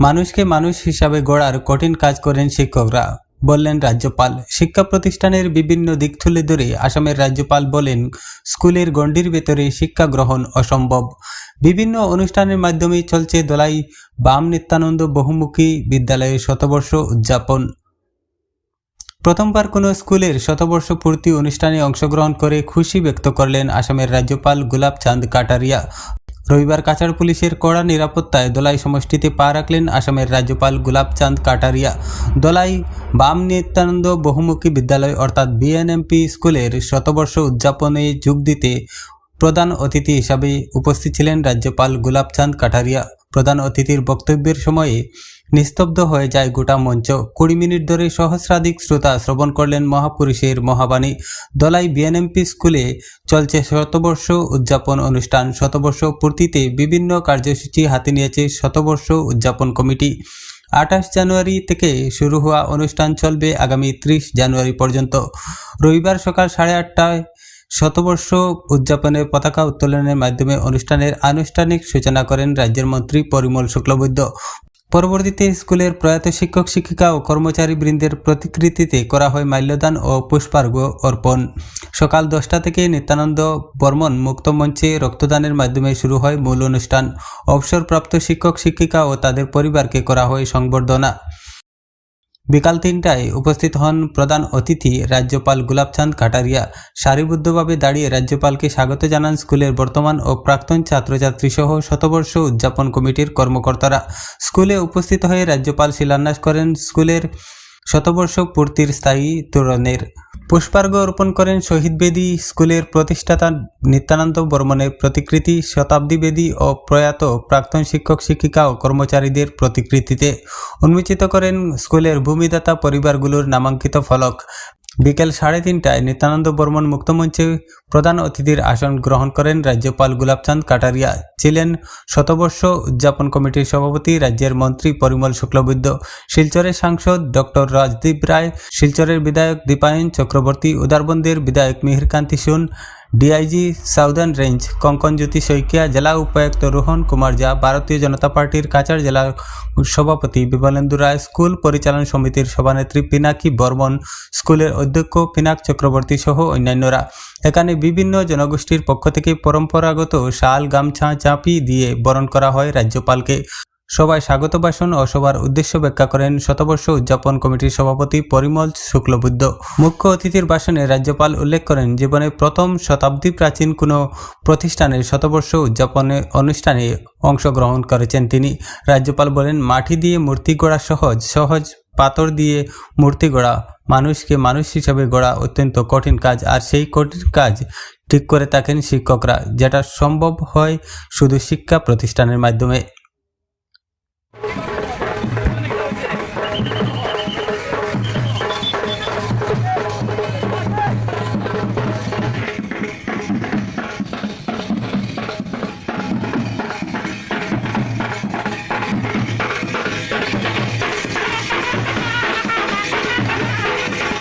মানুষকে মানুষ হিসাবে গড়ার কঠিন কাজ করেন শিক্ষকরা, বললেন রাজ্যপাল। শিক্ষা প্রতিষ্ঠানের বিভিন্ন দিক তুলে ধরে আসামের রাজ্যপাল বলেন, স্কুলের গণ্ডির ভেতরে শিক্ষা গ্রহণ অসম্ভব। বিভিন্ন অনুষ্ঠানের মাধ্যমে চলছে দলাই বাম নিত্যানন্দ বহুমুখী বিদ্যালয়ের শতবর্ষ উদযাপন। প্রথমবার কোনো স্কুলের শতবর্ষ পূর্তি অনুষ্ঠানে অংশগ্রহণ করে খুশি ব্যক্ত করলেন আসামের রাজ্যপাল গুলাব চাঁদ কাটারিয়া। রবিবার কাছাড় পুলিশের কড়া নিরাপত্তায় দলাই সমষ্টিতে পা রাখলেন আসামের রাজ্যপাল গুলাব চাঁদ কাটারিয়া। দলাই বাম নিত্যানন্দ বহুমুখী বিদ্যালয় অর্থাৎ বিএনএমপি স্কুলের শতবর্ষ উদযাপনে যোগ দিতে প্রধান অতিথি হিসাবে উপস্থিত ছিলেন রাজ্যপাল গুলাব চাঁদ কাটারিয়া। প্রধান অতিথির বক্তব্যের সময়ে নিস্তব্ধ হয়ে যায় গোটা মঞ্চ। 20 মিনিট ধরে সহস্রাধিক শ্রোতা শ্রবণ করলেন মহাপুরুষের মহাবাণী। দলাই বিএনএমপি স্কুলে চলছে শতবর্ষ উদযাপন অনুষ্ঠান। শতবর্ষ পূর্তিতে বিভিন্ন কার্যসূচি হাতে নিয়েছে শতবর্ষ উদযাপন কমিটি। 28 জানুয়ারি থেকে শুরু হওয়া অনুষ্ঠান চলবে আগামী 30 জানুয়ারি পর্যন্ত। রবিবার সকাল 8:30টায় শতবর্ষ উদযাপনের পতাকা উত্তোলনের মাধ্যমে অনুষ্ঠানের আনুষ্ঠানিক সূচনা করেন রাজ্যের মন্ত্রী পরিমল শুক্লবৈদ্য। পরবর্তীতে স্কুলের প্রয়াত শিক্ষক শিক্ষিকা ও কর্মচারী বৃন্দের প্রতিকৃতিতে করা হয় মাল্যদান ও পুষ্পার্ঘ্য অর্পণ। সকাল 10টা থেকে নিত্যানন্দ বর্মন মুক্ত মঞ্চে রক্তদানের মাধ্যমে শুরু হয় মূল অনুষ্ঠান। অবসরপ্রাপ্ত শিক্ষক শিক্ষিকা ও তাদের পরিবারকে করা হয় সংবর্ধনা। বিকাল 3টায় উপস্থিত হন প্রধান অতিথি রাজ্যপাল গুলাব চাঁদ কাটারিয়া। সারিবদ্ধভাবে দাঁড়িয়ে রাজ্যপালকে স্বাগত জানান স্কুলের বর্তমান ও প্রাক্তন ছাত্রছাত্রী সহ শতবর্ষ উদযাপন কমিটির কর্মকর্তারা। স্কুলে উপস্থিত হয়ে রাজ্যপাল শিলান্যাস করেন স্কুলের শতবর্ষ পূর্তির স্থায়ী তোরণের। পুষ্পার্ঘ্য অর্পণ করেন শহীদ বেদী, স্কুলের প্রতিষ্ঠাতা নিত্যানন্দ বর্মনের প্রতিকৃতি, শতাব্দী বেদী ও প্রয়াত প্রাক্তন শিক্ষক শিক্ষিকা ও কর্মচারীদের প্রতিকৃতিতে। উন্মোচিত করেন স্কুলের ভূমিদাতা পরিবারগুলোর নামাঙ্কিত ফলক। বিকেল 3:30টায় নিত্যানন্দ বর্মন মুক্তমঞ্চে প্রধান অতিথির আসন গ্রহণ করেন রাজ্যপাল গুলাব চাঁদ কাটারিয়া। ছিলেন শতবর্ষ উদযাপন কমিটির সভাপতি রাজ্যের মন্ত্রী পরিমল শুক্লবৈদ্য, শিলচরের সাংসদ ডক্টর রাজদীপ রায়, শিলচরের বিধায়ক দীপায়ন চক্রবর্তী, উদারবন্দের বিধায়ক Mihirkanti Shome, DIG southern range Kankanjyoti Saikia, জেলা উপায়ুক্ত রোহন কুমার ঝা, ভারতীয় জনতা পার্টির কাছাড় জেলা সভাপতি বিমলেন্দু রায়, স্কুল পরিচালনা সমিতির সভানেত্রী পিনাকি বর্মন, স্কুলের অধ্যক্ষ পিনাক চক্রবর্তী সহ অন্যান্যরা। এখানে বিভিন্ন জনগোষ্ঠীর পক্ষ থেকে পরম্পরাগত শাল গামছা চাপি দিয়ে বরণ করা হয় রাজ্যপালকে। সবাই স্বাগত ভাষণ ও সবার উদ্দেশ্য ব্যাখ্যা করেন শতবর্ষ উদযাপন কমিটির সভাপতি পরিমল শুক্লবৈদ্য। মুখ্য অতিথির ভাষণে রাজ্যপাল উল্লেখ করেন, জীবনে প্রথম শতাব্দী প্রাচীন কোনো প্রতিষ্ঠানের শতবর্ষ উদযাপনে অনুষ্ঠানে অংশগ্রহণ করেছেন তিনি। রাজ্যপাল বলেন, মাটি দিয়ে মূর্তি গড়া সহজ, পাথর দিয়ে মূর্তি গড়া, মানুষকে মানুষ হিসাবে গড়া অত্যন্ত কঠিন কাজ। আর সেই কঠিন কাজ ঠিক করে থাকেন শিক্ষকরা, যেটা সম্ভব হয় শুধু শিক্ষা প্রতিষ্ঠানের মাধ্যমে।